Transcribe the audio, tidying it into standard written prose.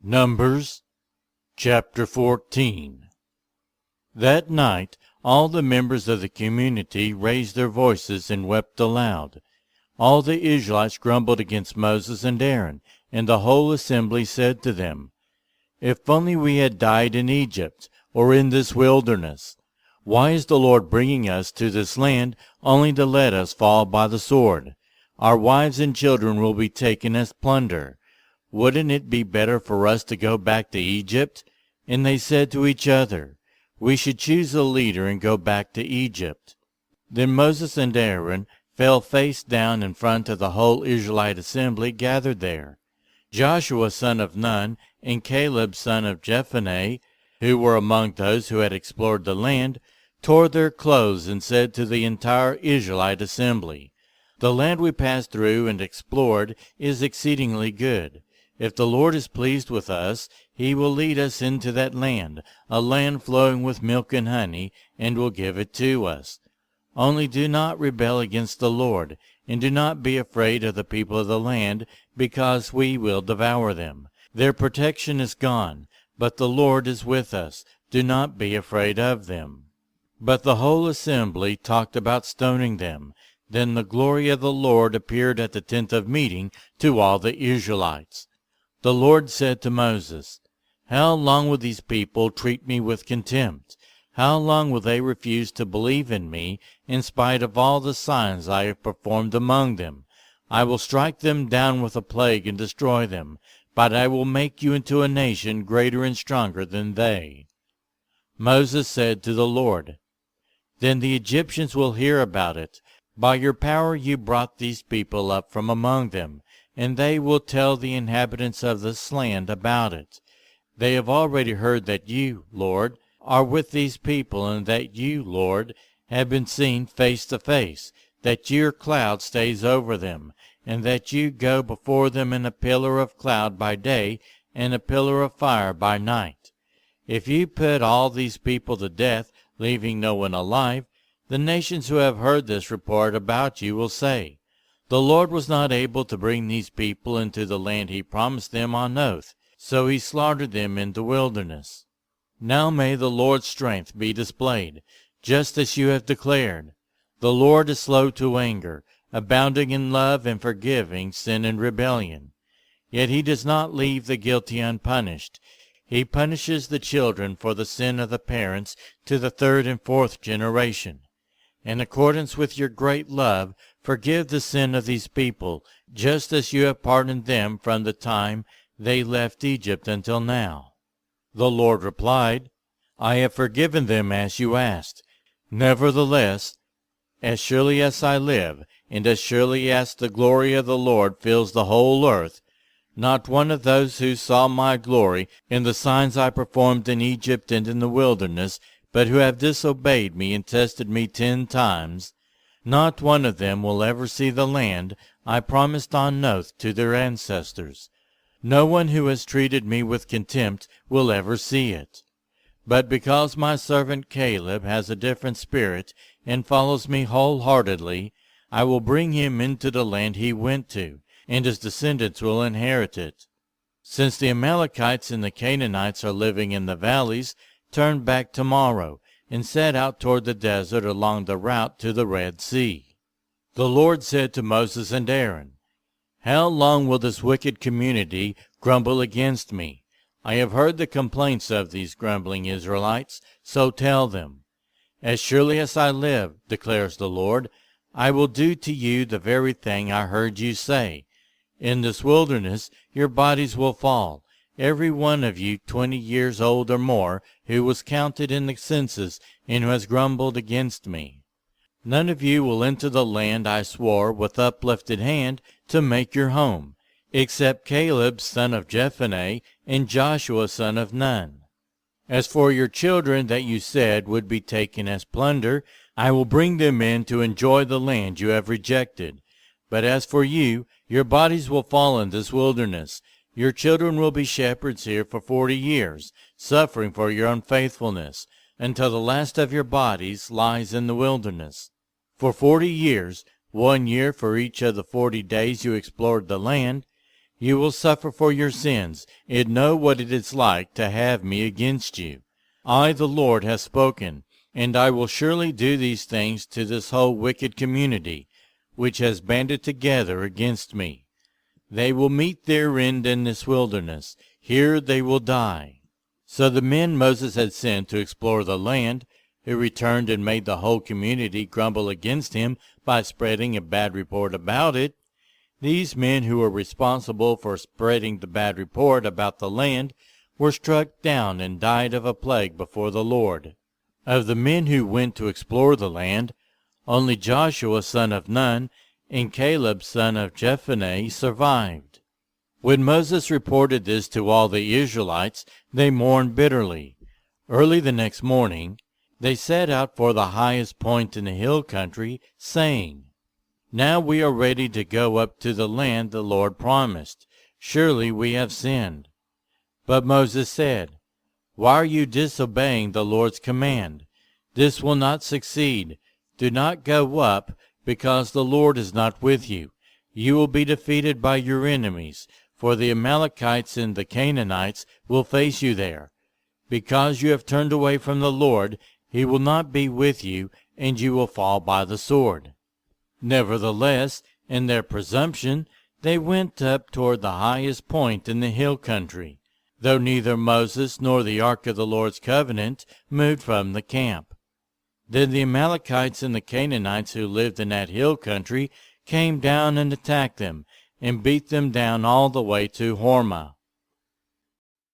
Numbers chapter 14. That night all the members of the community raised their voices and wept aloud. All the Israelites grumbled against Moses and Aaron, and the whole assembly said to them, "If only we had died in Egypt, or in this wilderness! Why is the Lord bringing us to this land only to let us fall by the sword? Our wives and children will be taken as plunder. Wouldn't it be better for us to go back to Egypt?" And they said to each other, "We should choose a leader and go back to Egypt." Then Moses and Aaron fell face down in front of the whole Israelite assembly gathered there. Joshua son of Nun and Caleb son of Jephunneh, who were among those who had explored the land, tore their clothes and said to the entire Israelite assembly, "The land we passed through and explored is exceedingly good. If the Lord is pleased with us, he will lead us into that land, a land flowing with milk and honey, and will give it to us. Only do not rebel against the Lord, and do not be afraid of the people of the land, because we will devour them. Their protection is gone, but the Lord is with us. Do not be afraid of them." But the whole assembly talked about stoning them. Then the glory of the Lord appeared at the tent of meeting to all the Israelites. The Lord said to Moses, "How long will these people treat me with contempt? How long will they refuse to believe in me in spite of all the signs I have performed among them? I will strike them down with a plague and destroy them, but I will make you into a nation greater and stronger than they." Moses said to the Lord, "Then the Egyptians will hear about it. By your power you brought these people up from among them, and they will tell the inhabitants of this land about it. They have already heard that you, Lord, are with these people, and that you, Lord, have been seen face to face, that your cloud stays over them, and that you go before them in a pillar of cloud by day and a pillar of fire by night. If you put all these people to death, leaving no one alive, the nations who have heard this report about you will say, 'The Lord was not able to bring these people into the land he promised them on oath, so he slaughtered them in the wilderness.' Now may the Lord's strength be displayed, just as you have declared. The Lord is slow to anger, abounding in love and forgiving sin and rebellion. Yet he does not leave the guilty unpunished. He punishes the children for the sin of the parents to the third and fourth generation. In accordance with your great love, forgive the sin of these people, just as you have pardoned them from the time they left Egypt until now." The Lord replied, "I have forgiven them as you asked. Nevertheless, as surely as I live, and as surely as the glory of the Lord fills the whole earth, not one of those who saw my glory in the signs I performed in Egypt and in the wilderness, but who have disobeyed me and tested me 10 times, not one of them will ever see the land I promised on oath to their ancestors. No one who has treated me with contempt will ever see it. But because my servant Caleb has a different spirit and follows me wholeheartedly, I will bring him into the land he went to, and his descendants will inherit it. Since the Amalekites and the Canaanites are living in the valleys, turn back tomorrow, and set out toward the desert along the route to the Red Sea." The Lord said to Moses and Aaron, "How long will this wicked community grumble against me? I have heard the complaints of these grumbling Israelites, so tell them, 'As surely as I live, declares the Lord, I will do to you the very thing I heard you say. In this wilderness your bodies will fall, every one of you 20 years old or more, who was counted in the census and who has grumbled against me. None of you will enter the land I swore with uplifted hand to make your home, except Caleb son of Jephunneh and Joshua son of Nun. As for your children that you said would be taken as plunder, I will bring them in to enjoy the land you have rejected. But as for you, your bodies will fall in this wilderness. Your children will be shepherds here for 40 years, suffering for your unfaithfulness, until the last of your bodies lies in the wilderness. For 40 years, 1 year for each of the 40 days you explored the land, You will suffer for your sins, and know what it is like to have me against you. I, the Lord, have spoken, and I will surely do these things to this whole wicked community, which has banded together against me. They will meet their end in this wilderness. Here they will die." So the men Moses had sent to explore the land, who returned and made the whole community grumble against him by spreading a bad report about it, these men who were responsible for spreading the bad report about the land were struck down and died of a plague before the Lord. Of the men who went to explore the land, only Joshua son of Nun and Caleb son of Jephunneh survived. When Moses reported this to all the Israelites, they mourned bitterly. Early the next morning, they set out for the highest point in the hill country, saying, "Now we are ready to go up to the land the Lord promised. Surely we have sinned." But Moses said, "Why are you disobeying the Lord's command? This will not succeed. Do not go up, because the Lord is not with you. You will be defeated by your enemies, for the Amalekites and the Canaanites will face you there. Because you have turned away from the Lord, he will not be with you, and you will fall by the sword." Nevertheless, in their presumption, they went up toward the highest point in the hill country, though neither Moses nor the ark of the Lord's covenant moved from the camp. Then the Amalekites and the Canaanites who lived in that hill country came down and attacked them, and beat them down all the way to Hormah.